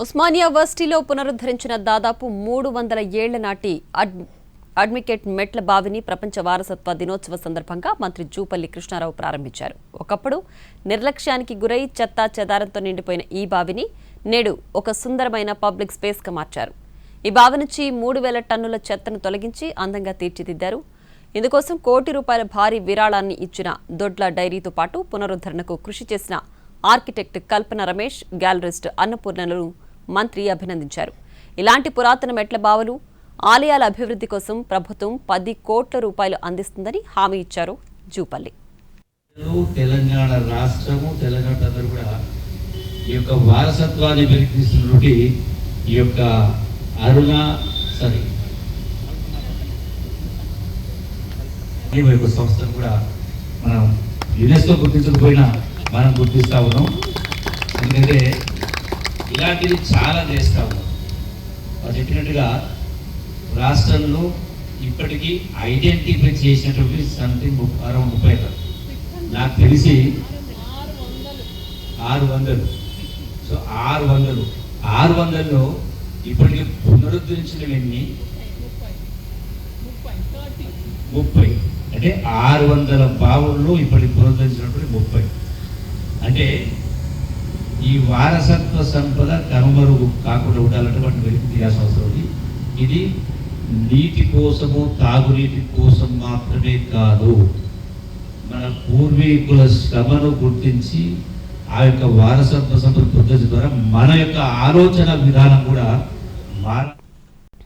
ఉస్మానియా వర్సిటీలో పునరుద్ధరించిన దాదాపు 300 ఏళ్ల నాటి అడ్మికేట్ మెట్ల బావిని ప్రపంచ వారసత్వ దినోత్సవ సందర్భంగా మంత్రి జూపల్లి కృష్ణారావు ప్రారంభించారు. ఒకప్పుడు నిర్లక్ష్యానికి గురై చెత్తా చెదారంతో నిండిపోయిన ఈ బావిని నేడు ఒక సుందరమైన పబ్లిక్ స్పేస్గా మార్చారు. ఈ బావి నుంచి 3000 టన్నుల చెత్తను తొలగించి అందంగా తీర్చిదిద్దారు. ఇందుకోసం ₹1 కోటి భారీ విరాళాన్ని ఇచ్చిన దొడ్ల డైరీతో పాటు పునరుద్ధరణకు కృషి చేసిన ఆర్కిటెక్ట్ కల్పన రమేష్, గ్యాలరిస్ట్ అన్నపూర్ణలను మంత్రి అభినందించారు. ఇలాంటి పురాతన మెట్ల బావులు, ఆలయాల అభివృద్ధి కోసం ప్రభుత్వం ₹10 కోట్ల అందిస్తుందని హామీ ఇచ్చారు జూపల్లి. తెలంగాణ రాష్ట్రము, తెలంగాణ ప్రజలు కూడా ఈ యొక్క వారసత్వాన్ని వెలికిస్తున్నటువంటి ఈ యొక్క సంస్థను కూడా మనం యునెస్కో గుర్తించకపోయినా మనం గుర్తిస్తూ ఉన్నాం. ఎందుకంటే ఇలాంటివి చాలా చేస్తూ ఉన్నాం. అది చెప్పినట్టుగా రాష్ట్రంలో ఇప్పటికీ ఐడెంటిఫై చేసినటువంటి సంథింగ్ అరౌండ్ 30 నాకు తెలిసి 600. సో 600లో ఇప్పటికీ పునరుద్ధరించినవన్నీ 30. అంటే 600 బావుల్లో ఇప్పటికి పునరుద్ధరించినటువంటి 30. అంటే ఈ వారసత్వ సంపద కనుమరుగు కాకుండా ఉండాలంటే వాటిని వెలికి తీయాల్సిన అవసరం ఉంది. ఇది నీటి కోసము, తాగునీటి కోసం మాత్రమే కాదు, మన పూర్వీకుల శ్రమను గుర్తించి ఆ యొక్క వారసత్వ సంపద పద్ధతి ద్వారా మన యొక్క ఆలోచన విధానం కూడా